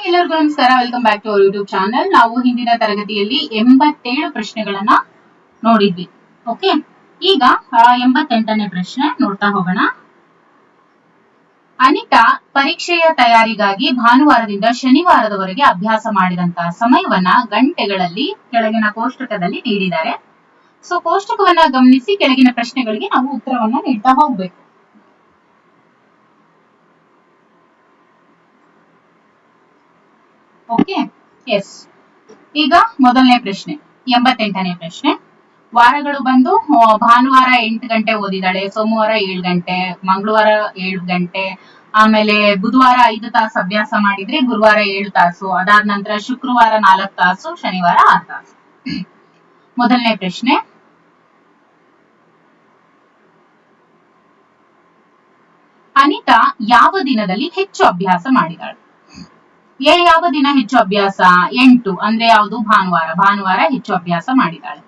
ಎಲ್ಲರಿಗೂ ನಮಸ್ಕಾರ. Welcome back to our YouTube channel. ನಾವು ಹಿಂದಿನ ತರಗತಿಯಲ್ಲಿ 87 ಪ್ರಶ್ನೆಗಳನ್ನ ನೋಡಿದ್ವಿ. ಓಕೆ, ಈಗ 88ನೇ ಪ್ರಶ್ನೆ ನೋಡ್ತಾ ಹೋಗೋಣ. ಅನಿತಾ ಪರೀಕ್ಷೆಯ ತಯಾರಿಗಾಗಿ ಭಾನುವಾರದಿಂದ ಶನಿವಾರದವರೆಗೆ ಅಭ್ಯಾಸ ಮಾಡಿದಂತಹ ಸಮಯವನ್ನ ಗಂಟೆಗಳಲ್ಲಿ ಕೆಳಗಿನ ಕೋಷ್ಟಕದಲ್ಲಿ ನೀಡಿದ್ದಾರೆ. ಸೊ ಕೋಷ್ಟಕವನ್ನ ಗಮನಿಸಿ ಕೆಳಗಿನ ಪ್ರಶ್ನೆಗಳಿಗೆ ನಾವು ಉತ್ತರವನ್ನ ನೀಡ್ತಾ ಹೋಗ್ಬೇಕು. Okay, yes. ಈಗ ಮೊದಲನೇ ಪ್ರಶ್ನೆ, 88ನೇ ಪ್ರಶ್ನೆ. ವಾರಗಳು ಬಂದು ಭಾನುವಾರ 8 ಗಂಟೆ ಓದಿದಾಳೆ, ಸೋಮವಾರ 7 ಗಂಟೆ, ಮಂಗಳವಾರ 7 ಗಂಟೆ, ಆಮೇಲೆ ಬುಧವಾರ 5 ತಾಸು ಅಭ್ಯಾಸ ಮಾಡಿದ್ರೆ, ಗುರುವಾರ 7 ತಾಸು, ಅದಾದ ನಂತರ ಶುಕ್ರವಾರ 4 ತಾಸು, ಶನಿವಾರ 6 ತಾಸು. ಮೊದಲನೇ ಪ್ರಶ್ನೆ, ಅನಿತಾ ಯಾವ ದಿನದಲ್ಲಿ ಹೆಚ್ಚು ಅಭ್ಯಾಸ ಮಾಡಿದಾಳೆ? ಯಾವ ದಿನ ಹೆಚ್ಚು ಅಭ್ಯಾಸ? 8 ಅಂದ್ರೆ ಯಾವುದು? ಭಾನುವಾರ ಹೆಚ್ಚು ಅಭ್ಯಾಸ ಮಾಡಿದಾಳೆ.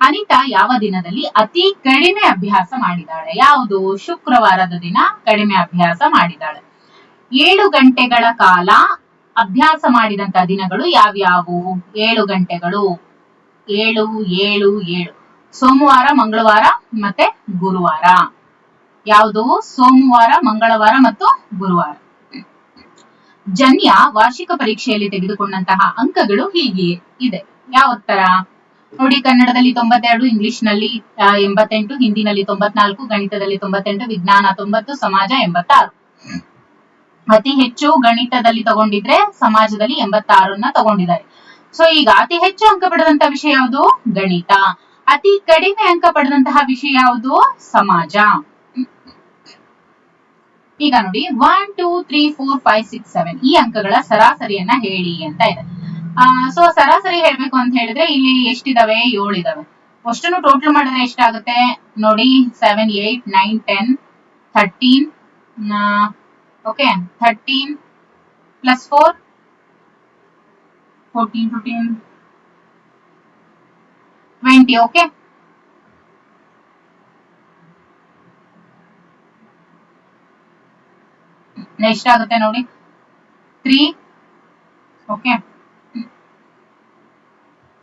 ಅನಿತಾ ಯಾವ ದಿನದಲ್ಲಿ ಅತಿ ಕಡಿಮೆ ಅಭ್ಯಾಸ ಮಾಡಿದಾಳೆ? ಯಾವುದು? ಶುಕ್ರವಾರದ ದಿನ ಕಡಿಮೆ ಅಭ್ಯಾಸ ಮಾಡಿದಾಳೆ. 7 ಗಂಟೆಗಳ ಕಾಲ ಅಭ್ಯಾಸ ಮಾಡಿದಂತ ದಿನಗಳು ಯಾವ್ಯಾವು? 7 ಗಂಟೆಗಳು 7 7 7 ಸೋಮವಾರ, ಮಂಗಳವಾರ ಮತ್ತೆ ಗುರುವಾರ. ಯಾವುದು? ಸೋಮವಾರ, ಮಂಗಳವಾರ ಮತ್ತು ಗುರುವಾರ. ಜನ್ಯ ವಾರ್ಷಿಕ ಪರೀಕ್ಷೆಯಲ್ಲಿ ತೆಗೆದುಕೊಂಡಂತಹ ಅಂಕಗಳು ಹೀಗೆ ಇದೆ. ಯಾವ ತರ ನೋಡಿ? ಕನ್ನಡದಲ್ಲಿ 92, ಇಂಗ್ಲಿಷ್ ನಲ್ಲಿ 88, ಹಿಂದಿನಲ್ಲಿ 94, ಗಣಿತದಲ್ಲಿ 98, ವಿಜ್ಞಾನ 90, ಸಮಾಜ 86. ಅತಿ ಹೆಚ್ಚು ಗಣಿತದಲ್ಲಿ ತಗೊಂಡಿದ್ರೆ ಸಮಾಜದಲ್ಲಿ 86 ತಗೊಂಡಿದ್ದಾರೆ. ಸೊ ಈಗ ಅತಿ ಹೆಚ್ಚು ಅಂಕ ಪಡೆದಂತಹ ವಿಷಯ ಯಾವುದು? ಗಣಿತ. ಅತಿ ಕಡಿಮೆ ಅಂಕ ಪಡೆದಂತಹ ವಿಷಯ ಯಾವುದು? ಸಮಾಜ. ಈಗ ನೋಡಿ, 1 2 3 4 5 6 7 ಈ ಅಂಕಗಳ ಸರಾಸರಿಯನ್ನ ಹೇಳಿ ಅಂತ ಇದೆ. ಸೊ ಸರಾಸರಿ ಹೇಳ್ಬೇಕು ಅಂತ ಹೇಳಿದ್ರೆ ಇಲ್ಲಿ ಎಷ್ಟಿದಾವೆ? 7 ಇದಾವೆ. ಅಷ್ಟನ್ನು ಟೋಟಲ್ ಮಾಡಿದ್ರೆ ಎಷ್ಟಾಗುತ್ತೆ ನೋಡಿ? 7 8 9 10 13. Okay, 13 plus 4 14 15 20. ಓಕೆ, ಎಷ್ಟಾಗುತ್ತೆ ನೋಡಿ? 3. Okay,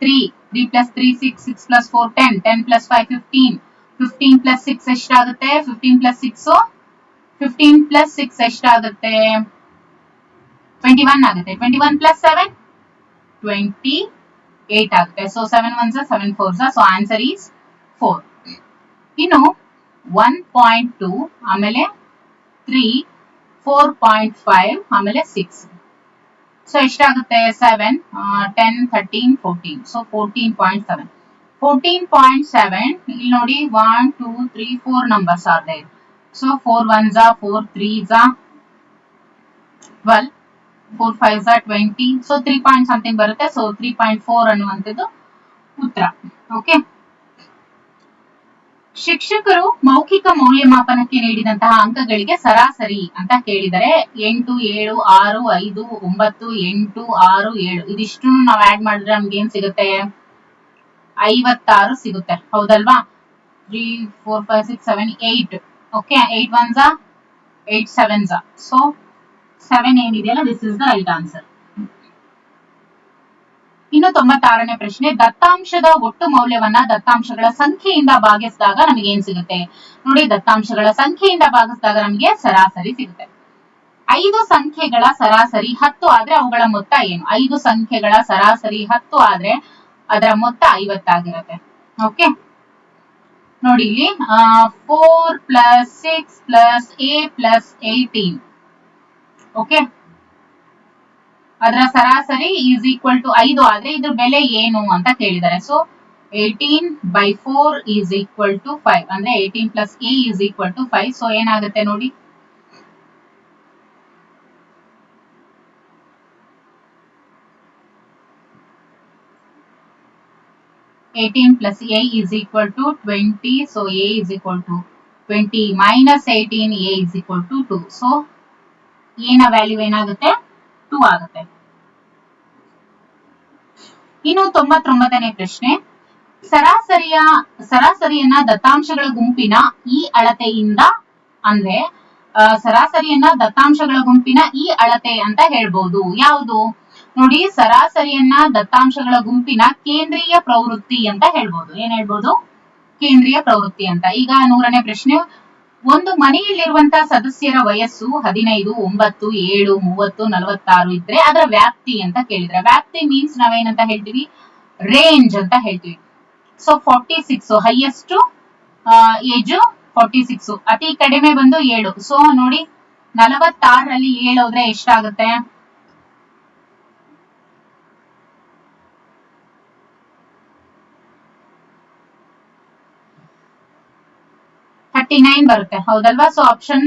3 plus 3 6 6 plus 4 10 10 plus 5 15 15 plus 6 ಎಷ್ಟಾಗುತ್ತೆ? 15 ಪ್ಲಸ್ 6 15 ಪ್ಲಸ್ 6 ಎಷ್ಟಾಗುತ್ತೆ? 21 ಆಗುತ್ತೆ. 21 ಪ್ಲಸ್ 7 28 ಆಗುತ್ತೆ. So 7 1s 7 4s, so answer is 4. ಇನ್ನು 1.2 ಆಮೇಲೆ 3 4.5 ಆಮೇಲೆ 6. ಸೊ ಎಷ್ಟಾಗುತ್ತೆ? 7 10 13 14, ಸೊ 14.7. 14.7 ಇಲ್ಲಿ ನೋಡಿ, 1 2 3 4 numbers are there. So 4 1s 4 3s 12, 4 5s 20, so 3 point something ಬರುತ್ತೆ. ಸೊ 3.4 ಅನ್ನುವಂಥದ್ದು ಉತ್ತರ. ಓಕೆ, ಶಿಕ್ಷಕರು ಮೌಖಿಕ ಮೌಲ್ಯಮಾಪನಕ್ಕೆ ನೀಡಿದಂತಹ ಅಂಕಗಳಿಗೆ ಸರಾಸರಿ ಅಂತ ಕೇಳಿದರೆ 8 7 6 5 9 8 6 7 ಇದಿಷ್ಟು ನಾವು ಆಡ್ ಮಾಡಿದ್ರೆ ನಮ್ಗೆ ಏನ್ ಸಿಗುತ್ತೆ? 56 ಸಿಗುತ್ತೆ. ಹೌದಲ್ವಾ? 3 4 5 6 7 8. ಓಕೆ, 8 1s 8 7s, ಸೊ 7 ಏನಿದೆಯಲ್ಲ, this is the right answer. ಇನ್ನು 96ನೇ ಪ್ರಶ್ನೆ, ದತ್ತಾಂಶದ ಒಟ್ಟು ಮೌಲ್ಯವನ್ನ ದತ್ತಾಂಶಗಳ ಸಂಖ್ಯೆಯಿಂದ ಭಾಗಿಸಿದಾಗ ನಮಗೆ ಏನ್ ಸಿಗುತ್ತೆ? ನೋಡಿ, ದತ್ತಾಂಶಗಳ ಸಂಖ್ಯೆಯಿಂದ ಭಾಗಿಸಿದಾಗ ನಮಗೆ ಸರಾಸರಿ ಸಿಗುತ್ತೆ. 5 ಸಂಖ್ಯೆಗಳ ಸರಾಸರಿ 10 ಆದ್ರೆ ಅವುಗಳ ಮೊತ್ತ ಏನು? 5 ಸಂಖ್ಯೆಗಳ ಸರಾಸರಿ 10 ಆದ್ರೆ ಅದರ ಮೊತ್ತ 50 ಆಗಿರುತ್ತೆ. ಓಕೆ, ನೋಡಿ ಇಲ್ಲಿ 4 plus 6 plus a plus 18. Okay, ಅದರ ಸರಾಸರಿ ಈಸ್ ಈಕ್ವಲ್ ಟು 5 ಆದ್ರೆ ಇದ್ರ ಬೆಲೆ ಏನು ಅಂತ ಕೇಳಿದ್ದಾರೆ. ಸೊ 18/4 ಈಸ್ ಈಕ್ವಲ್ ಟು 5, ಅಂದ್ರೆ 18 plus a is equal to 5. So ಏನಾಗುತ್ತೆ ನೋಡಿ? (18 plus a is equal to 20). So a is equal to 20 minus 18, a is equal to 2. So a ನ ವ್ಯಾಲ್ಯೂ ಏನಾಗುತ್ತೆ? 2 ಆಗುತ್ತೆ. ಇನ್ನು 99ನೇ ಪ್ರಶ್ನೆ, ಸರಾಸರಿಯನ್ನ ದತ್ತಾಂಶಗಳ ಗುಂಪಿನ ಈ ಅಳತೆಯಿಂದ, ಅಂದ್ರೆ ಸರಾಸರಿಯನ್ನ ದತ್ತಾಂಶಗಳ ಗುಂಪಿನ ಈ ಅಳತೆ ಅಂತ ಹೇಳ್ಬಹುದು. ಯಾವುದು? ನೋಡಿ, ಸರಾಸರಿಯನ್ನ ದತ್ತಾಂಶಗಳ ಗುಂಪಿನ ಕೇಂದ್ರೀಯ ಪ್ರವೃತ್ತಿ ಅಂತ ಹೇಳ್ಬೋದು. ಏನ್ ಹೇಳ್ಬೋದು? ಕೇಂದ್ರೀಯ ಪ್ರವೃತ್ತಿ ಅಂತ. ಈಗ 100ನೇ ಪ್ರಶ್ನೆ, ಒಂದು ಮನೆಯಲ್ಲಿರುವಂತಹ ಸದಸ್ಯರ ವಯಸ್ಸು 15, 9, 7, 30, 46 ಇದ್ರೆ ಅದರ ವ್ಯಾಪ್ತಿ ಅಂತ ಕೇಳಿದ್ರೆ, ವ್ಯಾಪ್ತಿ ಮೀನ್ಸ್ ನಾವೇನಂತ ಹೇಳ್ತೀವಿ? ರೇಂಜ್ ಅಂತ ಹೇಳ್ತೀವಿ. ಸೊ 46 ಹೈಯೆಸ್ಟ್ ಏಜ್ 46, ಅತಿ ಕಡಿಮೆ ಬಂದು 7. ಸೊ ನೋಡಿ, 46ರಲ್ಲಿ 7 ಹೋದ್ರೆ ಎಷ್ಟಾಗುತ್ತೆ? 39 ಬರುತ್ತೆ, ಹೌದಲ್ವಾ? So option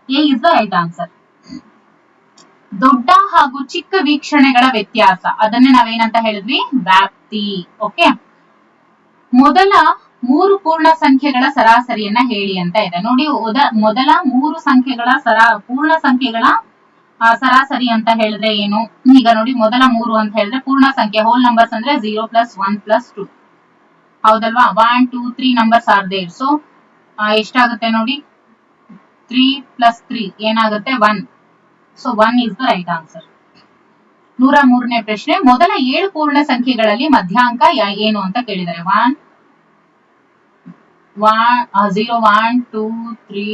A is the right answer. ದೊಡ್ಡ ಹಾಗೂ ಚಿಕ್ಕ ವೀಕ್ಷಣೆಗಳ ವ್ಯತ್ಯಾಸ, ಅದನ್ನೇ ನಾವೇನಂತ ಹೇಳಿದ್ವಿ? ವ್ಯಾಪ್ತಿ. ಓಕೆ, ಮೊದಲ 3 ಪೂರ್ಣ ಸಂಖ್ಯೆಗಳ ಸರಾಸರಿಯನ್ನ ಹೇಳಿ ಅಂತ ಇದೆ. ನೋಡಿ, ಮೊದಲ 3 ಸಂಖ್ಯೆಗಳ ಪೂರ್ಣ ಸಂಖ್ಯೆಗಳ ಸರಾಸರಿ ಅಂತ ಹೇಳಿದ್ರೆ ಏನು? ಈಗ ನೋಡಿ, ಮೊದಲ 3 ಅಂತ ಹೇಳಿದ್ರೆ ಪೂರ್ಣ ಸಂಖ್ಯೆ, ಹೋಲ್ ನಂಬರ್ಸ್ ಅಂದ್ರೆ 0 + 1 + 2, ಹೌದಲ್ವಾ? 1 2 3 ನಂಬರ್ಸ್ ಆರ್ ದೇರ್. ಸೊ ಎಷ್ಟಾಗುತ್ತೆ ನೋಡಿ? 3 + 3 ಏನಾಗುತ್ತೆ? 1. So 1 is the right answer. 103ನೇ ಪ್ರಶ್ನೆ, ಮೊದಲ 7 ಪೂರ್ಣ ಸಂಖ್ಯೆಗಳಲ್ಲಿ ಮಧ್ಯಾಂಕ ಏನು ಅಂತ ಕೇಳಿದರೆ, 0 1 2 3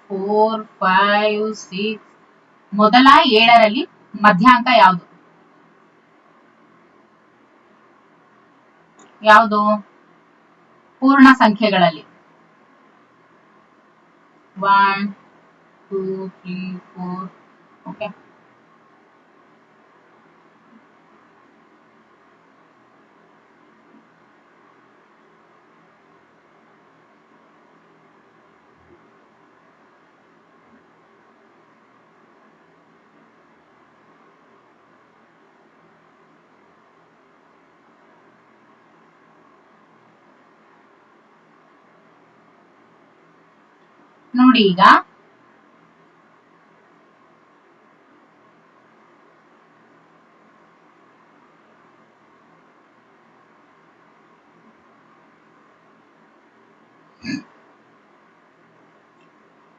4 5 6. ಮೊದಲ 7ರಲ್ಲಿ ಮಧ್ಯಾಂಕ ಯಾವುದು? ಯಾವುದು ಪೂರ್ಣ ಸಂಖ್ಯೆಗಳಲ್ಲಿ? 1 2 3 4. ಓಕೆ, ನೋಡಿ,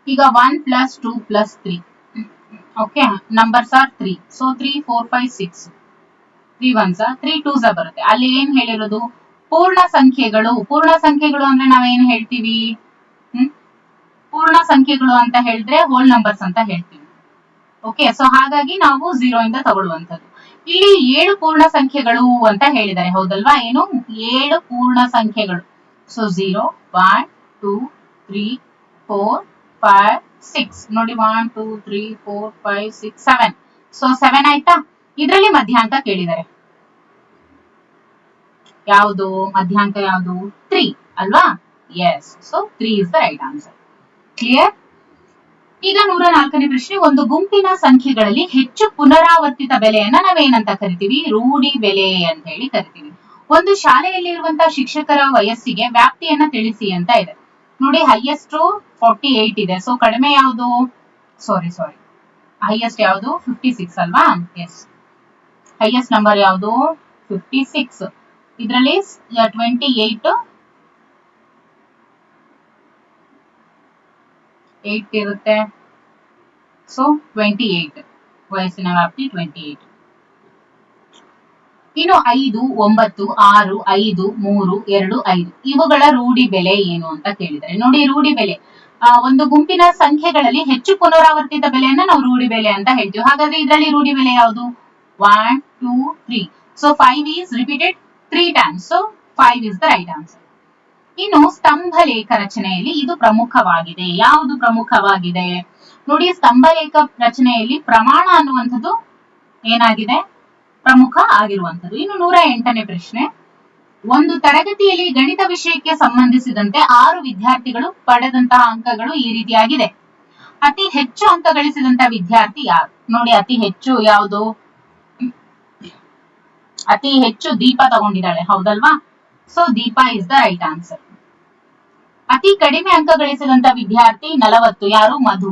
ಈಗ 1 + 2 + 3. Okay, numbers are 3. So 3 4 5 6. 3 1s 3 2s ಬರುತ್ತೆ. ಅಲ್ಲಿ ಏನ್ ಹೇಳಿರೋದು? ಪೂರ್ಣ ಸಂಖ್ಯೆಗಳು. ಪೂರ್ಣ ಸಂಖ್ಯೆಗಳು ಅಂದ್ರೆ ನಾವೇನ್ ಹೇಳ್ತೀವಿ? ಪೂರ್ಣ ಸಂಖ್ಯೆಗಳು ಅಂತ ಹೇಳಿದ್ರೆ ಹೋಲ್ ನಂಬರ್ಸ್ ಅಂತ ಹೇಳ್ತೀವಿ. ಓಕೆ, ಸೊ ಹಾಗಾಗಿ ನಾವು 0 ಇಂದ ತಗೊಳ್ಳುವಂಥದ್ದು. ಇಲ್ಲಿ 7 ಪೂರ್ಣ ಸಂಖ್ಯೆಗಳು ಅಂತ ಹೇಳಿದ್ದಾರೆ, ಹೌದಲ್ವಾ? ಏನು? 7 ಪೂರ್ಣ ಸಂಖ್ಯೆಗಳು. ಸೊ 0 1 2 3 4 5 6. ನೋಡಿ, 1 2 3 4 5 6 7. ಸೊ 7 ಆಯ್ತಾ? ಇದರಲ್ಲಿ ಮಧ್ಯಾಂಕ ಕೇಳಿದ್ದಾರೆ. ಯಾವುದು ಮಧ್ಯಾಂಕ? ಯಾವುದು? 3 ಅಲ್ವಾ? Yes. So 3 is the right answer. Clear? ಈಗ 104ನೇ ಪ್ರಶ್ನೆ, ಒಂದು ಗುಂಪಿನ ಸಂಖ್ಯೆಗಳಲ್ಲಿ ಹೆಚ್ಚು ಪುನರಾವರ್ತಿತ ಬೆಲೆಯನ್ನ ನಾವೇನಂತ ಕರಿತೀವಿ? ರೂಢಿ ಬೆಲೆ ಅಂತ ಹೇಳಿ ಕರಿತೀವಿ. ಒಂದು ಶಾಲೆಯಲ್ಲಿರುವಂತಹ ಶಿಕ್ಷಕರ ವಯಸ್ಸಿಗೆ ವ್ಯಾಪ್ತಿಯನ್ನ ತಿಳಿಸಿ ಅಂತ ಇದೆ. ನೋಡಿ, ಹೈಯೆಸ್ಟ್ 48 ಇದೆ. ಸೊ ಕಡಿಮೆ ಯಾವುದು? ಸಾರಿ ಹೈಯೆಸ್ಟ್ ಯಾವುದು? 56 ಅಲ್ವಾ? ಎಸ್, ಹೈಯೆಸ್ಟ್ ನಂಬರ್ ಯಾವುದು? 56. ಇದರಲ್ಲಿ 28 8 ಇರುತ್ತೆ. ಸೊ 28 ವಯಸ್ಸಿನ ವ್ಯಾಪ್ತಿ 28. ಇನ್ನು 5 9 6 5 3 2 5 ಇವುಗಳ ರೂಢಿ ಬೆಲೆ ಏನು ಅಂತ ಕೇಳಿದರೆ, ನೋಡಿ, ರೂಢಿ ಬೆಲೆ ಒಂದು ಗುಂಪಿನ ಸಂಖ್ಯೆಗಳಲ್ಲಿ ಹೆಚ್ಚು ಪುನರಾವರ್ತಿತ ಬೆಲೆಯನ್ನ ನಾವು ರೂಢಿ ಬೆಲೆ ಅಂತ ಹೇಳ್ತೀವಿ. ಹಾಗಾದ್ರೆ ಇದರಲ್ಲಿ ರೂಢಿ ಬೆಲೆ ಯಾವುದು? 1 2 3. So 5 is repeated 3 times. So 5 is the right answer. ಇನ್ನು ಸ್ತಂಭ ಲೇಖ ರಚನೆಯಲ್ಲಿ ಇದು ಪ್ರಮುಖವಾಗಿದೆ. ಯಾವುದು ಪ್ರಮುಖವಾಗಿದೆ? ನೋಡಿ, ಸ್ತಂಭ ಲೇಖ ರಚನೆಯಲ್ಲಿ ಪ್ರಮಾಣ ಅನ್ನುವಂಥದ್ದು ಏನಾಗಿದೆ? ಪ್ರಮುಖ ಆಗಿರುವಂಥದ್ದು. ಇನ್ನು 108ನೇ ಪ್ರಶ್ನೆ, ಒಂದು ತರಗತಿಯಲ್ಲಿ ಗಣಿತ ವಿಷಯಕ್ಕೆ ಸಂಬಂಧಿಸಿದಂತೆ 6 ವಿದ್ಯಾರ್ಥಿಗಳು ಪಡೆದಂತಹ ಅಂಕಗಳು ಈ ರೀತಿಯಾಗಿದೆ. ಅತಿ ಹೆಚ್ಚು ಅಂಕ ಗಳಿಸಿದಂತ ವಿದ್ಯಾರ್ಥಿ ಯಾರು? ನೋಡಿ, ಅತಿ ಹೆಚ್ಚು ಯಾವುದು? ಅತಿ ಹೆಚ್ಚು ದೀಪ ತಗೊಂಡಿದ್ದಾಳೆ, ಹೌದಲ್ವಾ? So Deepa is the right answer. ಅತಿ ಕಡಿಮೆ ಅಂಕ ಗಳಿಸಿದಂತ ವಿದ್ಯಾರ್ಥಿ 40, ಯಾರು? ಮಧು,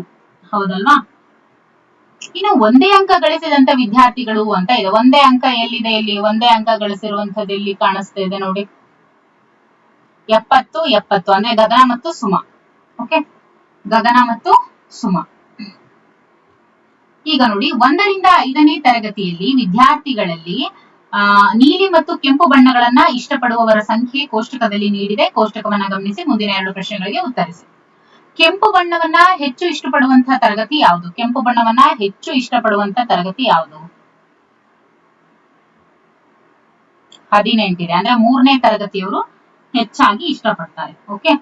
ಹೌದಲ್ವಾ? ಇನ್ನು ಒಂದೇ ಅಂಕ ಗಳಿಸಿದಂತ ವಿದ್ಯಾರ್ಥಿಗಳು ಅಂತ ಇದೆ. ಒಂದೇ ಅಂಕ ಎಲ್ಲಿದೆ? ಇಲ್ಲಿ ಒಂದೇ ಅಂಕ ಗಳಿಸಿರುವಂತದ್ದು ಎಲ್ಲಿ ಕಾಣಿಸ್ತಾ ಇದೆ? ನೋಡಿ, 70 ಅಂದ್ರೆ ಗಗನ ಮತ್ತು ಸುಮ. ಓಕೆ, ಗಗನ ಮತ್ತು ಸುಮ. ಈಗ ನೋಡಿ 1ರಿಂದ 5ನೇ ತರಗತಿಯಲ್ಲಿ ವಿದ್ಯಾರ್ಥಿಗಳಲ್ಲಿ ನೀಲಿ ಮತ್ತು ಕೆಂಪು ಬಣ್ಣಗಳನ್ನ ಇಷ್ಟಪಡುವವರ ಸಂಖ್ಯೆ ಕೋಷ್ಟಕದಲ್ಲಿ ನೀಡಿದೆ. ಕೋಷ್ಟಕವನ್ನ ಗಮನಿಸಿ ಮುಂದಿನ 2 ಪ್ರಶ್ನೆಗಳಿಗೆ ಉತ್ತರಿಸಿ. ಕೆಂಪು ಬಣ್ಣವನ್ನ ಹೆಚ್ಚು ಇಷ್ಟಪಡುವಂತಹ ತರಗತಿ ಯಾವುದು? ಕೆಂಪು ಬಣ್ಣವನ್ನ ಹೆಚ್ಚು ಇಷ್ಟಪಡುವಂತ ತರಗತಿ ಯಾವುದು? 18 ಇದೆ. ಅಂದ್ರೆ 3ನೇ ತರಗತಿಯವರು ಹೆಚ್ಚಾಗಿ ಇಷ್ಟಪಡ್ತಾರೆ. ಓಕೆ,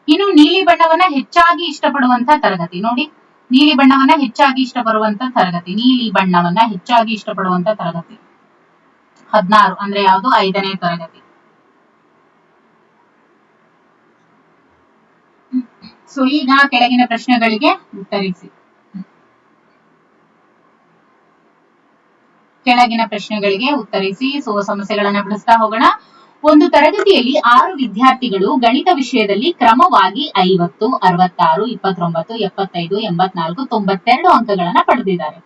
ಇನ್ನು ನೀಲಿ ಬಣ್ಣವನ್ನ ಹೆಚ್ಚಾಗಿ ಇಷ್ಟಪಡುವಂತ ತರಗತಿ ನೋಡಿ, ನೀಲಿ ಬಣ್ಣವನ್ನ ಹೆಚ್ಚಾಗಿ ಇಷ್ಟಪಡುವಂತ ತರಗತಿ, ನೀಲಿ ಬಣ್ಣವನ್ನ ಹೆಚ್ಚಾಗಿ ಇಷ್ಟಪಡುವಂತ ತರಗತಿ 16 ಅಂದ್ರೆ ಯಾವುದು? 5ನೇ ತರಗತಿ. ಸೊ ಈಗ ಕೆಳಗಿನ ಪ್ರಶ್ನೆಗಳಿಗೆ ಉತ್ತರಿಸಿ. ಕೆಳಗಿನ ಪ್ರಶ್ನೆಗಳಿಗೆ ಉತ್ತರಿಸಿ. ಸೊ ಸಮಸ್ಯೆಗಳನ್ನ ಬಿಡಿಸ್ತಾ ಹೋಗೋಣ. ಒಂದು ತರಗತಿಯಲ್ಲಿ 6 ವಿದ್ಯಾರ್ಥಿಗಳು ಗಣಿತ ವಿಷಯದಲ್ಲಿ ಕ್ರಮವಾಗಿ 50, 66, 29, 75, 84, 92 ಅಂಕಗಳನ್ನ ಪಡೆದಿದ್ದಾರೆ.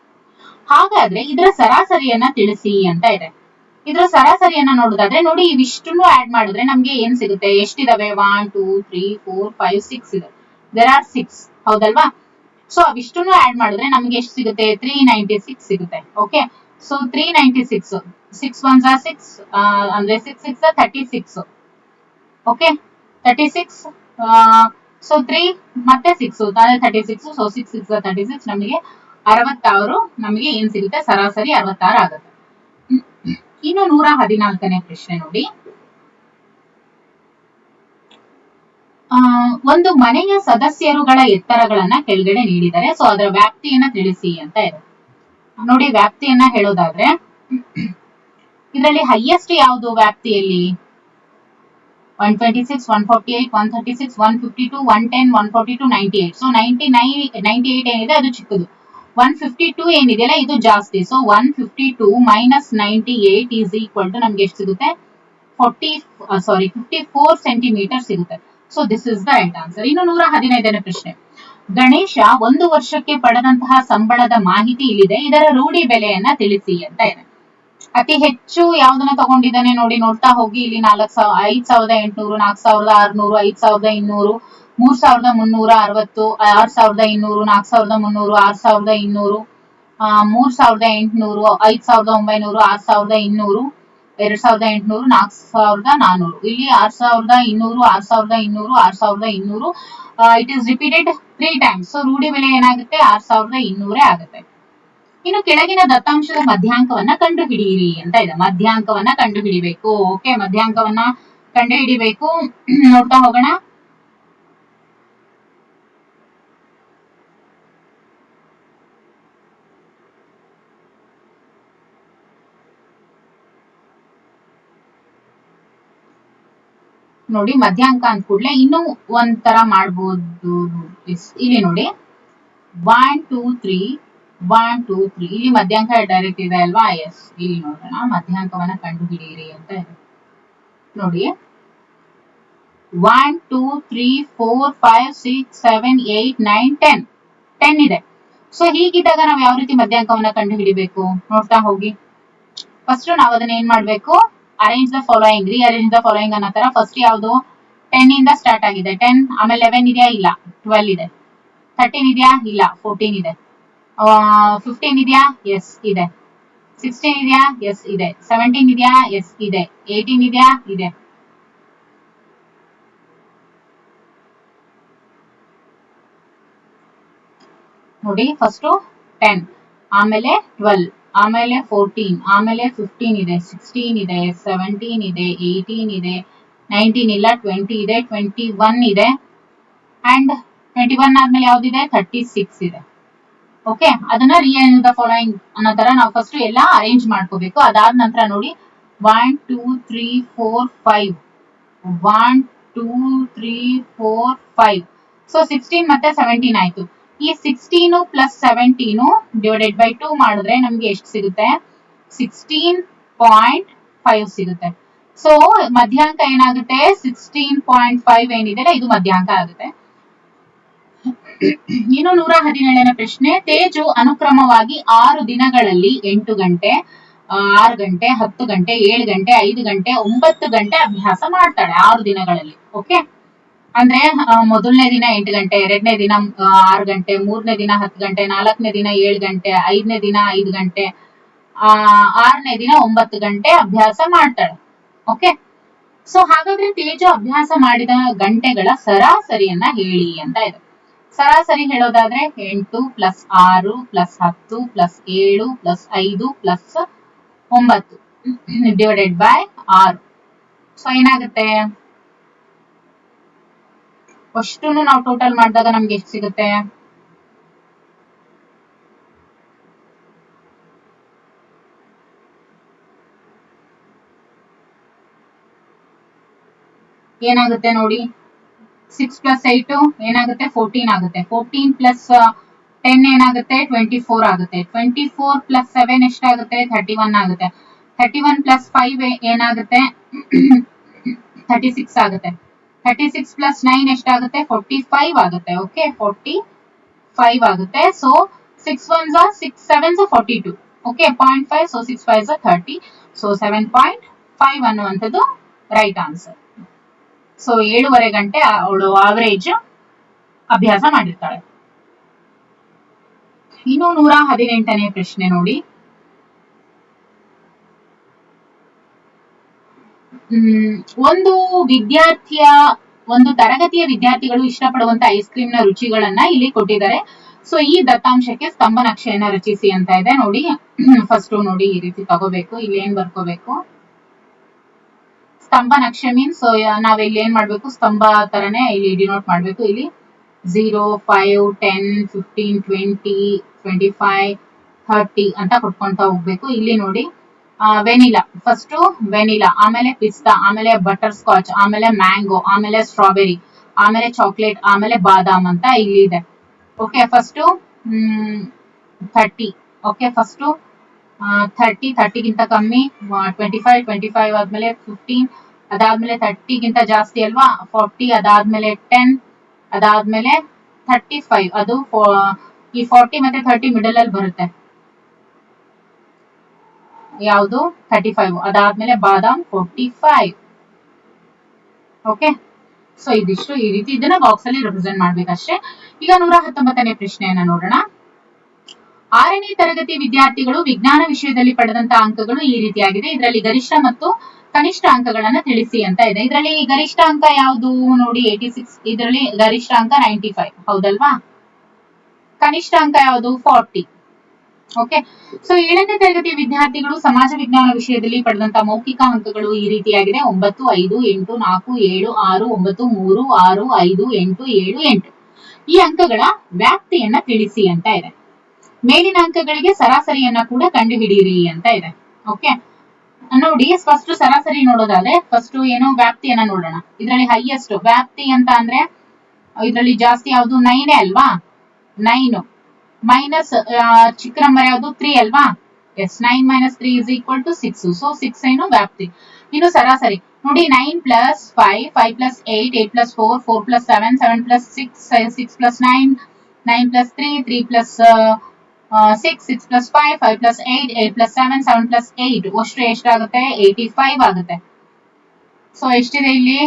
ಹಾಗಾದ್ರೆ ಇದರ ಸರಾಸರಿಯನ್ನ ತಿಳಿಸಿ ಅಂತ ಇದೆ. ಇದರ ಸರಾಸರಿಯನ್ನ ನೋಡೋದಾದ್ರೆ ನೋಡಿ, ಇವಿಷ್ಟನ್ನು ಆಡ್ ಮಾಡಿದ್ರೆ ನಮ್ಗೆ ಏನ್ ಸಿಗುತ್ತೆ? ಎಷ್ಟಿದಾವೆ? 1 2 3 4 5 6 ಇದೆ. ದೇರ್ ಆರ್ 6, ಹೌದಲ್ವಾ? ಸೊ ಅವಿಷ್ಟನ್ನು ಆಡ್ ಮಾಡಿದ್ರೆ ನಮ್ಗೆ ಎಷ್ಟು ಸಿಗುತ್ತೆ? 396 ಸಿಗುತ್ತೆ. ಓಕೆ, ಸೊ 396, 6 1s are 6, ಅಂದ್ರೆ 6 6 36. ಓಕೆ, 36, ಸೊ 3 ಮತ್ತೆ 6 36, ಸೊ 6 6 36, ನಮಗೆ 66 ನಮಗೆ ಏನ್ ಸಿಗುತ್ತೆ? ಸರಾಸರಿ 66 ಆಗುತ್ತೆ. ಇನ್ನು 114ನೇ ಪ್ರಶ್ನೆ ನೋಡಿ, ಒಂದು ಮನೆಯ ಸದಸ್ಯರುಗಳ ಎತ್ತರಗಳನ್ನ ಕೆಳಗಡೆ ನೀಡಿದರೆ, ಸೊ ಅದರ ವ್ಯಾಪ್ತಿಯನ್ನ ತಿಳಿಸಿ ಅಂತ ಇದೆ. ನೋಡಿ, ವ್ಯಾಪ್ತಿಯನ್ನ ಹೇಳೋದಾದ್ರೆ ಇದರಲ್ಲಿ ಹೈಯೆಸ್ಟ್ ಯಾವುದು ವ್ಯಾಪ್ತಿಯಲ್ಲಿ? 126, 148, 136, 152, 110, 142, 98. ಸೊ 98 ಏನಿದೆ ಅದು ಚಿಕ್ಕದು. 152 ಏನಿದೆಯಲ್ಲ ಇದು ಜಾಸ್ತಿ. So 152 minus 98 is equal to ನಮ್ಗೆ ಎಷ್ಟು ಸಿಗುತ್ತೆ? 54 ಸೆಂಟಿಮೀಟರ್ ಸಿಗುತ್ತೆ. So this is the right answer. ಇನ್ನು 115ನೇ ಪ್ರಶ್ನೆ, ಗಣೇಶ 1 ವರ್ಷಕ್ಕೆ ಪಡೆದಂತಹ ಸಂಬಳದ ಮಾಹಿತಿ ಇಲ್ಲಿದೆ, ಇದರ ರೂಢಿ ಬೆಲೆಯನ್ನ ತಿಳಿಸಿ ಅಂತ ಇದೆ. ಅತಿ ಹೆಚ್ಚು ಯಾವ್ದನ್ನ ತಗೊಂಡಿದ್ದಾನೆ ನೋಡಿ, ನೋಡ್ತಾ ಹೋಗಿ. ಇಲ್ಲಿ 5800, 4600, 5200, 3360, 6200, 4200, 6200, 3800, 5900, 6200, 2800, 4400. ಇಲ್ಲಿ 6200, 6200, 6200. It is repeated 3 times. So ರೂಢಿ ಬೆಲೆ ಏನಾಗುತ್ತೆ? 6200 ಆಗುತ್ತೆ. ಇನ್ನು ಕೆಳಗಿನ ದತ್ತಾಂಶದ ಮಧ್ಯಾಂಕವನ್ನ ಕಂಡುಹಿಡಿಯಿರಿ ಅಂತ ಇದೆ. ಮಧ್ಯಾಂಕವನ್ನ ಕಂಡುಹಿಡಿಬೇಕು. ಓಕೆ, ಮಧ್ಯಾಂಕವನ್ನ ಕಂಡುಹಿಡಿಬೇಕು. ನೋಡ್ತಾ ಹೋಗೋಣ. ನೋಡಿ, ಮಧ್ಯಾಂಕ ಅಂದ ಕೂಡಲೇ ಇನ್ನೂ ಒಂಥರ ಮಾಡ್ಬೋದು. ಇಲ್ಲಿ ನೋಡಿ, 1 2 3 1 2 3 ಇಲ್ಲಿ ಮಧ್ಯಾಂಕ ಡೈರೆಕ್ಟ್ ಇದೆ ಅಲ್ವಾ? ಎಸ್, ಇಲ್ಲಿ ನೋಡೋಣ. ಮಧ್ಯಾಂಕವನ್ನ ಕಂಡುಹಿಡಿಯಿರಿ ಅಂತ ಇದೆ ನೋಡಿ. 1 2 3 4 5 6 7 8 9 10 ಇದೆ. ಸೊ ಹೀಗಿದ್ದಾಗ ನಾವು ಯಾವ ರೀತಿ ಮಧ್ಯಾಂಕವನ್ನ ಕಂಡುಹಿಡಿಬೇಕು? ನೋಡ್ತಾ ಹೋಗಿ. ಫಸ್ಟ್ ನಾವು ಅದನ್ನ ಏನ್ ಮಾಡ್ಬೇಕು? Arrange the following, rearrange the following ಅನ್ನೋ ತರ. ಫಸ್ಟ್ ಯಾವುದು? 10 ಇಂದ ಸ್ಟಾರ್ಟ್ ಆಗಿದೆ. 10, ಆಮೇಲೆ 11 ಇದೆಯಾ? ಇಲ್ಲ. 12 ಇದೆ. 13 ಇದೆಯಾ? ಇಲ್ಲ. 14 ಇದೆ. 15 ಇದೆಯಾ? ಎಸ್ ಇದೆ. 16 ಇದೆಯಾ? ಎಸ್ ಇದೆ. 17 ಇದೆಯಾ? ಎಸ್ ಇದೆ. 18 ಇದೆಯಾ? ಇದೆ. ನೋಡಿ, ಫಸ್ಟ್ 10, ಆಮೇಲೆ 12, ಆಮೇಲೆ 14, ಆಮೇಲೆ 15 ಇದೆ, 16 ಇದೆ, 17 ಇದೆ, 18 ಇದೆ, 19 ಇಲ್ಲ, 20 ಇದೆ, 21 ಇದೆ, ಅಂಡ್ 21 ಆದ್ಮೇಲೆ ಯಾವ್ದಿದೆ? 36 ಇದೆ. ಓಕೆ, ಅದನ್ನ ರಿಅರೇಂಜ್ ದ ಫಾಲೋಯಿಂಗ್ ಅನ್ನೋ ತರ ನಾವು ಫಸ್ಟ್ ಎಲ್ಲ ಅರೇಂಜ್ ಮಾಡ್ಕೋಬೇಕು. ಅದಾದ ನಂತರ ನೋಡಿ, 1 2 3 4 5 1 2 3 4 5. ಸೊ 16 ಮತ್ತೆ 17 ಆಯ್ತು. ಈ 16 ಪ್ಲಸ್ 17 ಡಿವೈಡೆಡ್ ಬೈ 2 ಮಾಡಿದ್ರೆ ನಮ್ಗೆ ಎಷ್ಟು ಸಿಗುತ್ತೆ? 16.5 ಸಿಗುತ್ತೆ. ಸೊ ಮಧ್ಯಾಂಕ ಏನಾಗುತ್ತೆ? 16.5 ಏನಿದೆ ಇದು ಮಧ್ಯಾಂಕ ಆಗುತ್ತೆ. ಇನ್ನು 117ನೇ ಪ್ರಶ್ನೆ, ತೇಜು ಅನುಕ್ರಮವಾಗಿ 6 ದಿನಗಳಲ್ಲಿ 8 ಗಂಟೆ, 6 ಗಂಟೆ, 10 ಗಂಟೆ, 7 ಗಂಟೆ, 5 ಗಂಟೆ, 9 ಗಂಟೆ ಅಭ್ಯಾಸ ಮಾಡ್ತಾಳೆ 6 ದಿನಗಳಲ್ಲಿ. ಓಕೆ, ಅಂದ್ರೆ ಮೊದಲನೇ ದಿನ 8 ಗಂಟೆ, ಎರಡನೇ ದಿನ 6 ಗಂಟೆ, ಮೂರನೇ ದಿನ 10 ಗಂಟೆ, ನಾಲ್ಕನೇ ದಿನ 7 ಗಂಟೆ, ಐದನೇ ದಿನ 5 ಗಂಟೆ, ಆರನೇ ದಿನ 9 ಗಂಟೆ ಅಭ್ಯಾಸ ಮಾಡ್ತಾಳೆ. ಓಕೆ, ಸೊ ಹಾಗಾದ್ರೆ ತೇಜು ಅಭ್ಯಾಸ ಮಾಡಿದ ಗಂಟೆಗಳ ಸರಾಸರಿಯನ್ನ ಹೇಳಿ ಅಂತ ಇದೆ. ಸರಾಸರಿ ಹೇಳೋದಾದ್ರೆ 8 plus 6 plus 10 plus 7 plus 5 plus 9 divided by 6. So ಏನಾಗುತ್ತೆ, ಅಷ್ಟನ್ನು ನಾವು ಟೋಟಲ್ ಮಾಡಿದಾಗ ನಮ್ಗೆ ಎಷ್ಟು ಸಿಗುತ್ತೆ? ಏನಾಗುತ್ತೆ ನೋಡಿ, 6 ಪ್ಲಸ್ 8 ಏನಾಗುತ್ತೆ? 14 ಆಗುತ್ತೆ. 14 ಪ್ಲಸ್ 10 ಏನಾಗುತ್ತೆ? 24 ಆಗುತ್ತೆ. 24 ಪ್ಲಸ್ 7 ಎಷ್ಟಾಗುತ್ತೆ? 31 ಆಗುತ್ತೆ. 31 ಪ್ಲಸ್ 5 ಏನಾಗುತ್ತೆ? 36 ಆಗುತ್ತೆ. 36 ಪ್ಲಸ್ 9 ಎಷ್ಟಾಗುತ್ತೆ? 45 ಆಗುತ್ತೆ. ಓಕೆ, 45 ಆಗುತ್ತೆ. So 6 1s are 6 7s are 42. Okay, 0.5. So 6 5s are 30. So 7.5 ಅನ್ನುವಂಥದ್ದು ರೈಟ್ ಆನ್ಸರ್. ಸೊ 7.5 ಗಂಟೆ ಅವಳು ಆವರೇಜ್ ಅಭ್ಯಾಸ ಮಾಡಿರ್ತಾಳೆ. ಇನ್ನು 118ನೇ ಪ್ರಶ್ನೆ ನೋಡಿ. ಒಂದು ತರಗತಿಯ ವಿದ್ಯಾರ್ಥಿಗಳು ಇಷ್ಟಪಡುವಂತ ಐಸ್ ಕ್ರೀಮ್ ನ ರುಚಿಗಳನ್ನ ಇಲ್ಲಿ ಕೊಟ್ಟಿದ್ದಾರೆ. ಸೊ ಈ ದತ್ತಾಂಶಕ್ಕೆ ಸ್ತಂಭ ನಕ್ಷೆಯನ್ನ ರಚಿಸಿ ಅಂತ ಇದೆ ನೋಡಿ. ಫಸ್ಟ್ ನೋಡಿ, ಈ ರೀತಿ ತಗೋಬೇಕು. ಇಲ್ಲಿ ಏನ್ ಬರ್ಕೋಬೇಕು? ಸ್ತಂಭ ನಕ್ಷೆ ಮೀನ್ಸ್ ನಾವ್ ಇಲ್ಲಿ ಏನ್ ಮಾಡ್ಬೇಕು? ಸ್ತಂಭ ತರನೇ ಇಲ್ಲಿ ಡಿನೋಟ್ ಮಾಡ್ಬೇಕು. ಇಲ್ಲಿ 0 5 10 15 20 25 30 ಅಂತ ಕೊಟ್ಕೊಂತ ಹೋಗ್ಬೇಕು. ಇಲ್ಲಿ ನೋಡಿ, ವೆನಿಲಾ, ಫಸ್ಟ್ ವೆನಿಲಾ, ಆಮೇಲೆ ಪಿಸ್ತಾ, ಆಮೇಲೆ ಬಟರ್ ಸ್ಕಾಚ್, ಆಮೇಲೆ ಮ್ಯಾಂಗೋ, ಆಮೇಲೆ ಸ್ಟ್ರಾಬೆರಿ, ಆಮೇಲೆ ಚಾಕ್ಲೇಟ್, ಆಮೇಲೆ ಬಾದಾಮ್ ಅಂತ ಇಲ್ಲಿ ಇದೆ. Okay, first 30. ಓಕೆ, ಫಸ್ಟ್ 30 ಗಿಂತ ಕಮ್ಮಿ 25 ಆದ್ಮೇಲೆ 15, ಅದಾದ್ಮೇಲೆ 30 ಗಿಂತ ಜಾಸ್ತಿ ಅಲ್ವಾ 40, ಅದಾದ್ಮೇಲೆ 10, ಅದಾದ್ಮೇಲೆ 35. ಅದು ಈ 40 ಮತ್ತೆ 30 ಮಿಡಲ್ ಅಲ್ಲಿ ಬರುತ್ತೆ. ಯಾವುದು? 35. ಅದಾದ್ಮೇಲೆ ಬಾದಾಮ್ 45. ಓಕೆ, ಸೊ ಇದಿಷ್ಟು ಈ ರೀತಿ ಇದನ್ನ ಬಾಕ್ಸ್ ಅಲ್ಲಿ ರೆಪ್ರೆಸೆಂಟ್ ಮಾಡ್ಬೇಕಷ್ಟೇ. ಈಗ 119ನೇ ಪ್ರಶ್ನೆಯನ್ನ ನೋಡೋಣ. 6ನೇ ತರಗತಿ ವಿದ್ಯಾರ್ಥಿಗಳು ವಿಜ್ಞಾನ ವಿಷಯದಲ್ಲಿ ಪಡೆದಂತ ಅಂಕಗಳು ಈ ರೀತಿಯಾಗಿದೆ. ಇದರಲ್ಲಿ ಗರಿಷ್ಠ ಮತ್ತು ಕನಿಷ್ಠ ಅಂಕಗಳನ್ನ ತಿಳಿಸಿ ಅಂತ ಇದೆ. ಇದರಲ್ಲಿ ಗರಿಷ್ಠ ಅಂಕ ಯಾವುದು ನೋಡಿ? 86. ಇದರಲ್ಲಿ ಗರಿಷ್ಠ ಅಂಕ 95, ಹೌದಲ್ವಾ? ಕನಿಷ್ಠ ಅಂಕ ಯಾವುದು? 40. ಓಕೆ, ಸೊ 7ನೇ ತರಗತಿ ವಿದ್ಯಾರ್ಥಿಗಳು ಸಮಾಜ ವಿಜ್ಞಾನ ವಿಷಯದಲ್ಲಿ ಪಡೆದಂತ ಮೌಖಿಕ ಅಂಕಗಳು ಈ ರೀತಿಯಾಗಿದೆ. 9 5 8 4 7 6 9 3 6 5 8 7 8. ಈ ಅಂಕಗಳ ವ್ಯಾಪ್ತಿಯನ್ನ ತಿಳಿಸಿ ಅಂತ ಇದೆ. ಮೇಲಿನ ಅಂಕಗಳಿಗೆ ಸರಾಸರಿಯನ್ನ ಕೂಡ ಕಂಡುಹಿಡಿಯಿರಿ ಅಂತ ಇದೆ. ಓಕೆ, ನೋಡಿ, ಫಸ್ಟ್ ಸರಾಸರಿ ನೋಡೋದಾದ್ರೆ ಫಸ್ಟ್ ಏನು ವ್ಯಾಪ್ತಿಯನ್ನ ನೋಡೋಣ. ಇದರಲ್ಲಿ ಹೈಯೆಸ್ಟ್ ವ್ಯಾಪ್ತಿ ಅಂತ ಅಂದ್ರೆ ಇದರಲ್ಲಿ ಜಾಸ್ತಿ ಯಾವುದು? 9 ಅಲ್ವಾ? 9 ಮೈನಸ್ ಚಿಕ್ಕ ನಂಬರ್ ಯಾವುದು? 3 ಅಲ್ವಾ? ಎಸ್, 9 - 3 = 6. ಸೊ 6 ಏನು ವ್ಯಾಪ್ತಿ. ಇನ್ನು ಸರಾಸರಿ ನೋಡಿ, 9 + 5 5 + 8 8 + 4 4 + 7 7 + 6 6 + 9 9 + 3 3 + 6 6 + 5 5 + 8 8 + 7 7 + 8 ಅಷ್ಟು ಎಷ್ಟಾಗುತ್ತೆ? 85 ಆಗುತ್ತೆ. ಸೊ ಎಷ್ಟಿದೆ ಇಲ್ಲಿ?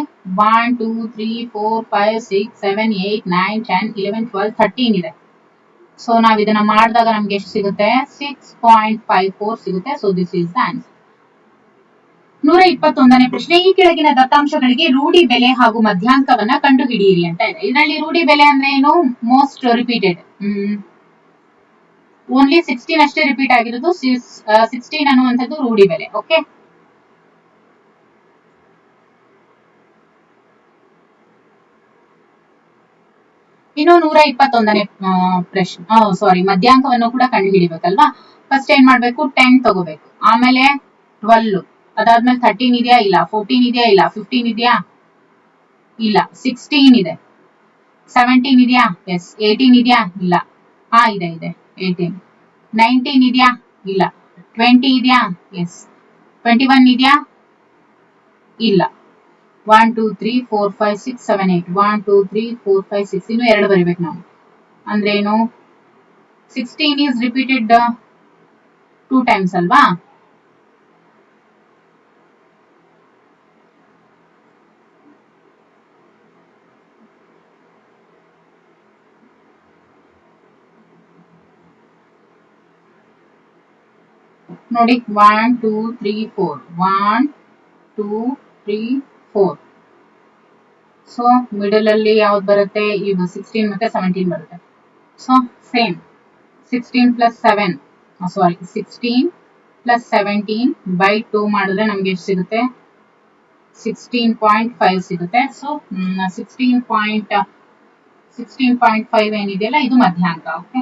1 2 3 4 5 6 7 8 9 10 11 12 13 ಇದೆ. ಸೊ ನಾವ್ ಇದನ್ನ ಮಾಡಿದಾಗ ನಮ್ಗೆ ಎಷ್ಟು ಸಿಗುತ್ತೆ? 6.54 ಸಿಗುತ್ತೆ. So this is the answer. 121ನೇ ಪ್ರಶ್ನೆ. ಈ ಕೆಳಗಿನ ದತ್ತಾಂಶಗಳಿಗೆ ರೂಢಿ ಬೆಲೆ ಹಾಗೂ ಮಧ್ಯಾಂಕವನ್ನ ಕಂಡುಹಿಡಿಯಿರಿ ಅಂತ ಇದೆ. ಇದರಲ್ಲಿ ರೂಢಿ ಬೆಲೆ ಅಂದ್ರೆ ಏನು? Most repeated. ಓನ್ಲಿ 16 ಅಷ್ಟೇ ರಿಪೀಟ್ ಆಗಿರೋದು. 16 ಅನ್ನುವಂಥದ್ದು ರೂಢಿ ಬೆಲೆ. ಓಕೆ, ಇನ್ನು 121ನೇ ಪ್ರಶ್ನೆ, ಸಾರಿ, ಮಧ್ಯಾಂಕವನ್ನು ಕೂಡ ಕಂಡು ಹಿಡಿಬೇಕಲ್ವಾ? ಫಸ್ಟ್ ಏನ್ ಮಾಡ್ಬೇಕು? 10 ತಗೋಬೇಕು, ಆಮೇಲೆ 12, ಅದಾದ್ಮೇಲೆ 13 ಇದೆಯಾ? ಇಲ್ಲ. 14 ಇದೆಯಾ? ಇಲ್ಲ. 15 ಇದೆಯಾ? ಇಲ್ಲ. 16 ಇದೆ. 17 ಇದೆಯಾ? ಎಸ್. 18 ಇದೆಯಾ? ಇಲ್ಲ. ಇದೆ 18. 19 ಇದೆಯಾ? ಇಲ್ಲ. 20 ಇದೆಯಾ? ಎಸ್. 21 ಇದೆಯಾ? ಇಲ್ಲ. 1 2 3 4 5 6 7 8 1 2 3 4 5 6 ಇನ್ನು 2 ಬರಿಬೇಕು ನಾವು. ಅಂದ್ರೆ ಏನು? 16 is repeated 2 times ಅಲ್ವಾ? ನೋಡಿ 1 2 3 4 1 2 3 4. ಸೊ ಮಿಡಲ್ ಅಲ್ಲಿ ಯಾವ್ದು ಬರುತ್ತೆ, ಇದು 16 ಮತ್ತೆ 17 ಬರುತ್ತೆ. So same 16 plus 7 sorry 16 plus 17 by 2 ಮಾಡಿದ್ರೆ ನಮ್ಗೆ ಎಷ್ಟು ಸಿಗುತ್ತೆ, 16.5 ಸಿಗುತ್ತೆ. ಸೊ 16.5 ಏನಿದೆಯಲ್ಲ ಇದು ಮಧ್ಯಾಂಕ. ಓಕೆ,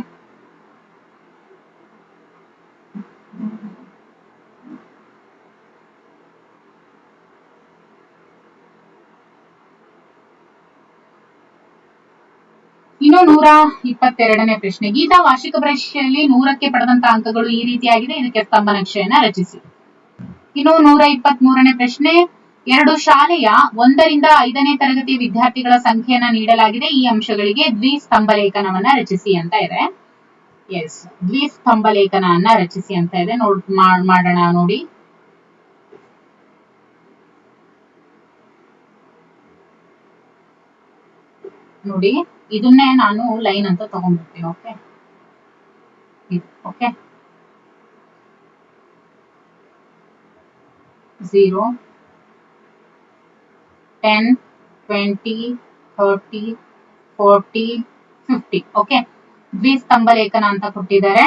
ಇನ್ನು 122ನೇ ಪ್ರಶ್ನೆ. ಗೀತಾ ವಾರ್ಷಿಕ ಪರೀಕ್ಷೆಯಲ್ಲಿ 100ಕ್ಕೆ ಪಡೆದಂತ ಅಂಕಗಳು ಈ ರೀತಿಯಾಗಿದೆ, ಇದಕ್ಕೆ ಸ್ತಂಭ ನಕ್ಷೆಯನ್ನ ರಚಿಸಿ. ಇನ್ನು 123ನೇ ಪ್ರಶ್ನೆ. ಎರಡು ಶಾಲೆಯ 1ರಿಂದ 5ನೇ ತರಗತಿ ವಿದ್ಯಾರ್ಥಿಗಳ ಸಂಖ್ಯೆಯನ್ನ ನೀಡಲಾಗಿದೆ, ಈ ಅಂಶಗಳಿಗೆ ದ್ವಿಸ್ತಂಭ ಲೇಖನವನ್ನ ರಚಿಸಿ ಅಂತ ಇದೆ. ಎಸ್, ದ್ವಿಸ್ತಂಭ ಲೇಖನವನ್ನ ರಚಿಸಿ ಅಂತ ಇದೆ. ಮಾಡೋಣ ನೋಡಿ. ನೋಡಿ, ಇದನ್ನೇ ನಾನು ಲೈನ್ ಅಂತ ತಗೊಂಡ್ಬಿಡ್ತೀನಿ. Okay, okay 0 10 20 30 40 50. ಓಕೆ, ದ್ವಿಸ್ತಂಭ ಲೇಖನ ಅಂತ ಕೊಟ್ಟಿದ್ದಾರೆ.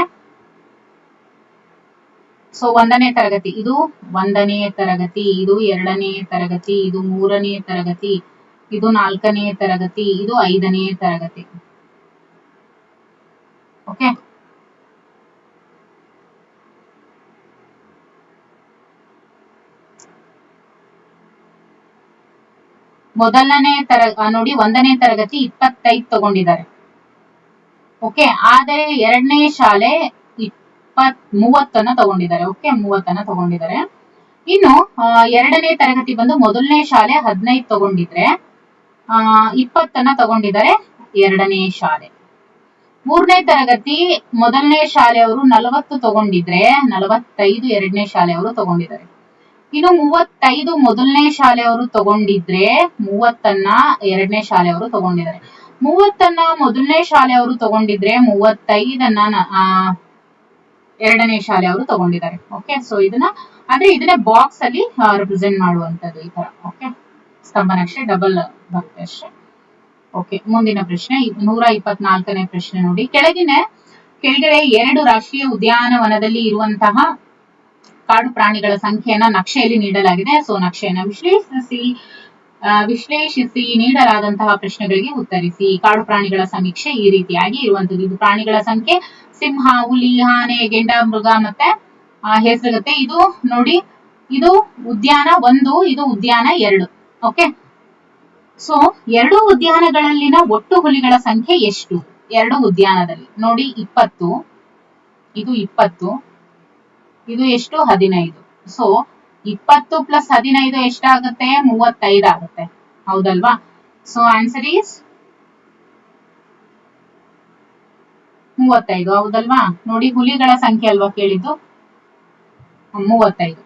ಸೊ 1ನೇ ತರಗತಿ, ಇದು 1ನೇ ತರಗತಿ, ಇದು 2ನೇ ತರಗತಿ, ಇದು 3ನೇ ತರಗತಿ, ಇದು 4ನೇ ತರಗತಿ, ಇದು 5ನೇ ತರಗತಿ. ಓಕೆ, ಮೊದಲನೇ ನೋಡಿ 1ನೇ ತರಗತಿ 25 ತಗೊಂಡಿದ್ದಾರೆ. ಓಕೆ, ಆದರೆ 2ನೇ ಶಾಲೆ 30 ತಗೊಂಡಿದ್ದಾರೆ. ಓಕೆ, 30 ತಗೊಂಡಿದ್ದಾರೆ. ಇನ್ನು 2ನೇ ತರಗತಿ ಬಂದು ಮೊದಲನೇ ಶಾಲೆ 15 ತಗೊಂಡಿದ್ರೆ 20 ತಗೊಂಡಿದ್ದಾರೆ 2ನೇ ಶಾಲೆ. 3ನೇ ತರಗತಿ ಮೊದಲನೇ ಶಾಲೆಯವರು 40 ತಗೊಂಡಿದ್ರೆ 45 2ನೇ ಶಾಲೆಯವರು ತಗೊಂಡಿದ್ದಾರೆ. ಇನ್ನು 35 ಮೊದಲನೇ ಶಾಲೆಯವರು ತಗೊಂಡಿದ್ರೆ 30 2ನೇ ಶಾಲೆಯವರು ತಗೊಂಡಿದ್ದಾರೆ. 30 ಮೊದಲನೇ ಶಾಲೆಯವರು ತಗೊಂಡಿದ್ರೆ 35 2ನೇ ಶಾಲೆಯವರು ತಗೊಂಡಿದ್ದಾರೆ. ಓಕೆ, ಸೊ ಇದನ್ನ ಬಾಕ್ಸ್ ಅಲ್ಲಿ ರೆಪ್ರೆಸೆಂಟ್ ಮಾಡುವಂತದ್ದು ಈ ತರ. ಓಕೆ, ಸ್ತಂಭ ನಕ್ಷೆ ಡಬಲ್ ಬರುತ್ತೆ ಅಷ್ಟೇ. ಓಕೆ, ಮುಂದಿನ ಪ್ರಶ್ನೆ 124ನೇ ಪ್ರಶ್ನೆ ನೋಡಿ. ಕೆಳಗಡೆ 2 ರಾಷ್ಟ್ರೀಯ ಉದ್ಯಾನವನದಲ್ಲಿ ಇರುವಂತಹ ಕಾಡು ಪ್ರಾಣಿಗಳ ಸಂಖ್ಯೆಯನ್ನ ನಕ್ಷೆಯಲ್ಲಿ ನೀಡಲಾಗಿದೆ. ಸೊ ನಕ್ಷೆಯನ್ನ ವಿಶ್ಲೇಷಿಸಿ ನೀಡಲಾದಂತಹ ಪ್ರಶ್ನೆಗಳಿಗೆ ಉತ್ತರಿಸಿ. ಕಾಡು ಪ್ರಾಣಿಗಳ ಸಮೀಕ್ಷೆ ಈ ರೀತಿಯಾಗಿ ಇರುವಂತದ್ದು. ಇದು ಪ್ರಾಣಿಗಳ ಸಂಖ್ಯೆ ಸಿಂಹ, ಹುಲಿ, ಆನೆ, ಗೆಂಡ ಮೃಗ ಮತ್ತೆ ಹೆಸರುಗತ್ತೆ. ಇದು ನೋಡಿ, ಇದು ಉದ್ಯಾನ 1, ಇದು ಉದ್ಯಾನ 2. ಓಕೆ, ಸೊ 2 ಉದ್ಯಾನಗಳಲ್ಲಿನ ಒಟ್ಟು ಹುಲಿಗಳ ಸಂಖ್ಯೆ ಎಷ್ಟು? 2 ಉದ್ಯಾನದಲ್ಲಿ ನೋಡಿ 20, ಇದು 20, ಇದು ಎಷ್ಟು 15. ಸೊ 20 ಪ್ಲಸ್ 15 ಎಷ್ಟಾಗುತ್ತೆ? 35 ಆಗುತ್ತೆ. ಹೌದಲ್ವಾ? So answer is 35. ಹೌದಲ್ವಾ? ನೋಡಿ, ಹುಲಿಗಳ ಸಂಖ್ಯೆ ಅಲ್ವಾ ಕೇಳಿದ್ದು, 35.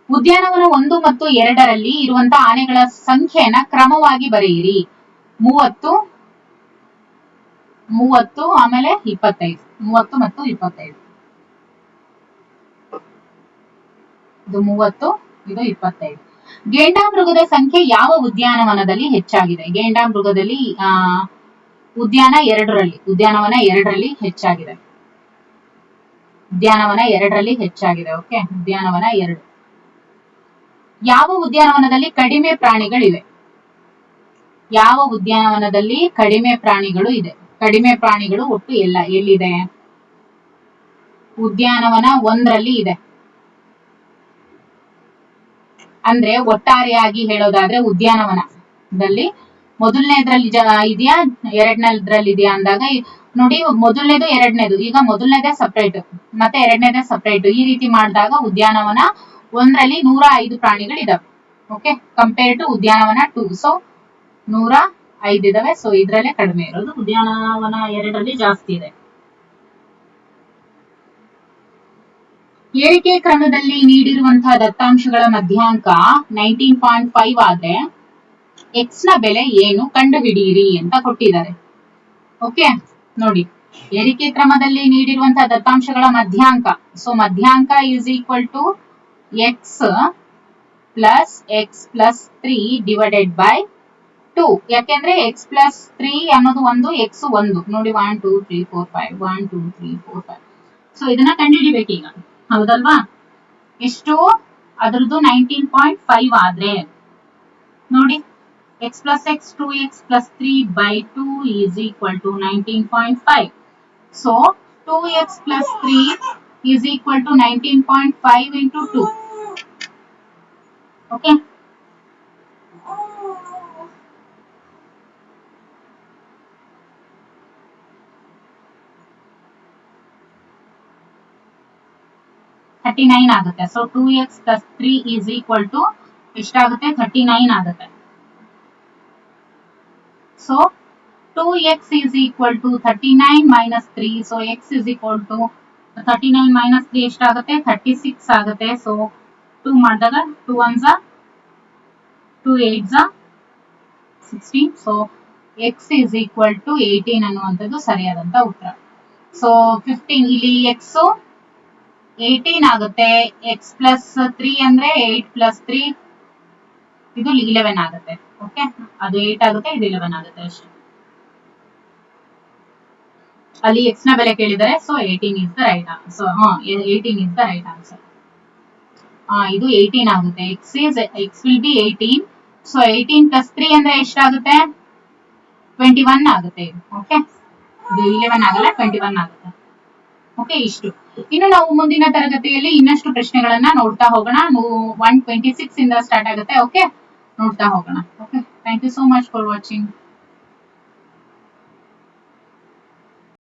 ಉದ್ಯಾನವನ 1 ಮತ್ತು 2ರಲ್ಲಿ ಇರುವಂತಹ ಆನೆಗಳ ಸಂಖ್ಯೆಯನ್ನ ಕ್ರಮವಾಗಿ ಬರೆಯಿರಿ. 30 ಆಮೇಲೆ 25. 30 ಮತ್ತು 25. ಇದು 30, ಇದು 25. ಗೆಂಡಾಮೃಗದ ಸಂಖ್ಯೆ ಯಾವ ಉದ್ಯಾನವನದಲ್ಲಿ ಹೆಚ್ಚಾಗಿದೆ? ಗೆಂಡಾಮೃಗದಲ್ಲಿ ಉದ್ಯಾನವನ 2ರಲ್ಲಿ ಹೆಚ್ಚಾಗಿದೆ. ಉದ್ಯಾನವನ 2ರಲ್ಲಿ ಹೆಚ್ಚಾಗಿದೆ. ಓಕೆ, ಉದ್ಯಾನವನ 2. ಯಾವ ಉದ್ಯಾನವನದಲ್ಲಿ ಕಡಿಮೆ ಪ್ರಾಣಿಗಳಿವೆ? ಯಾವ ಉದ್ಯಾನವನದಲ್ಲಿ ಕಡಿಮೆ ಪ್ರಾಣಿಗಳು ಇದೆ? ಕಡಿಮೆ ಪ್ರಾಣಿಗಳು ಒಟ್ಟು ಎಲ್ಲಿದೆ? ಉದ್ಯಾನವನ 1ರಲ್ಲಿ ಇದೆ. ಅಂದ್ರೆ ಒಟ್ಟಾರೆಯಾಗಿ ಹೇಳೋದಾದ್ರೆ ಉದ್ಯಾನವನದಲ್ಲಿ ಮೊದಲನೇದ್ರಲ್ಲಿ ಇದೆಯಾ, 2ನೇದ್ರಲ್ಲಿ ಇದೆಯಾ ಅಂದಾಗ ನೋಡಿ, ಮೊದಲನೇದು 2ನೇದು, ಈಗ ಮೊದಲನೇದೇ ಸಪರೇಟ್ ಮತ್ತೆ 2ನೇದೇ ಸಪರೇಟ್. ಈ ರೀತಿ ಮಾಡಿದಾಗ ಉದ್ಯಾನವನ 1ರಲ್ಲಿ 105 ಪ್ರಾಣಿಗಳಿದಾವೆ. ಓಕೆ, ಕಂಪೇರ್ ಟು ಉದ್ಯಾನವನ 2. ಸೊ 105 ಇದಾವೆ. ಸೊ ಇದ್ರಲ್ಲೇ ಕಡಿಮೆ ಇರೋದು, ಉದ್ಯಾನವನ 2ರಲ್ಲಿ ಜಾಸ್ತಿ ಇದೆ. ಏರಿಕೆ ಕ್ರಮದಲ್ಲಿ ನೀಡಿರುವಂತಹ ದತ್ತಾಂಶಗಳ ಮಧ್ಯಾಂಕ 19.5 ಆದ್ರೆ x ನ ಬೆಲೆ ಏನು ಕಂಡುಹಿಡಿಯಿರಿ ಅಂತ ಕೊಟ್ಟಿದ್ದಾರೆ. ಓಕೆ, ನೋಡಿ ಏರಿಕೆ ಕ್ರಮದಲ್ಲಿ ನೀಡಿರುವಂತಹ ದತ್ತಾಂಶಗಳ ಮಧ್ಯಾಂಕ. ಸೊ ಮಧ್ಯಾಂಕ is equal to x plus 3 divided by 2. ಯಾಕೆಂದ್ರೆ ಎಕ್ಸ್ ಪ್ಲಸ್ 3 ಅನ್ನೋದು ಒಂದು, ಎಕ್ಸ್ ಒಂದು. ನೋಡಿ 1 2 3 4 5 1 2 3 4 5. ಸೊ ಇದನ್ನ ಕಂಡುಹಿಡಿಬೇಕೀಗ, ಹೌದಲ್ವಾ? ಎಷ್ಟು ಅದ್ರದ್ದು 19.5 ಆದ್ರೆ ನೋಡಿ, x plus x 2x plus 3 by 2 is equal to 19.5. So 2x plus 3 is equal to 19.5 into 2. Okay. $39 ಆಗುತ್ತೆ. So 2x plus 3 is equal to ಎಷ್ಟಾಗುತ್ತೆ? 39 ಆಗುತ್ತೆ. So 2x is equal to 39 minus 3. So x is equal to 39 minus 3 ಎಷ್ಟಾಗುತ್ತೆ? 36 ಆಗುತ್ತೆ. So 2 ಮಾಡಿದಾಗ 2 1s 2 8s 16. So x is equal to 18 ಅನ್ನುವಂಥದ್ದು ಸರಿಯಾದಂತ ಉತ್ತರ. So 15 ಇಲ್ಲಿ x 18 ಆಗುತ್ತೆ. x plus 3 ಅಂದ್ರೆ 8 plus 3 ಇದು 11 ಆಗುತ್ತೆ. ಓಕೆ, ಅದು 8 ಆಗುತ್ತೆ, ಇದು 11 ಆಗುತ್ತೆ ಅಷ್ಟೇ. ಅಲ್ಲಿ x ನ ಬೆಲೆ ಕೇಳಿದರೆ. So 18 is the right answer. 18 is the right answer. ಇದು 18 ಆಗುತ್ತೆ. x will be 18. So 18 plus 3 ಅಂದ್ರೆ ಎಷ್ಟಾಗುತ್ತೆ? 21 ಆಗುತ್ತೆ. ಓಕೆ, ಇದು 11 ಆಗಲ್ಲ, 21 ಆಗುತ್ತೆ. ಓಕೆ, ಇಷ್ಟು. ಇನ್ನು ನಾವು ಮುಂದಿನ ತರಗತಿಯಲ್ಲಿ ಇನ್ನಷ್ಟು ಪ್ರಶ್ನೆಗಳನ್ನ ನೋಡ್ತಾ ಹೋಗೋಣ. 126 ಇಂದ ಸ್ಟಾರ್ಟ್ ಆಗುತ್ತೆ. ಓಕೆ, ನೋಡ್ತಾ ಹೋಗೋಣ. Okay, thank you so much for watching.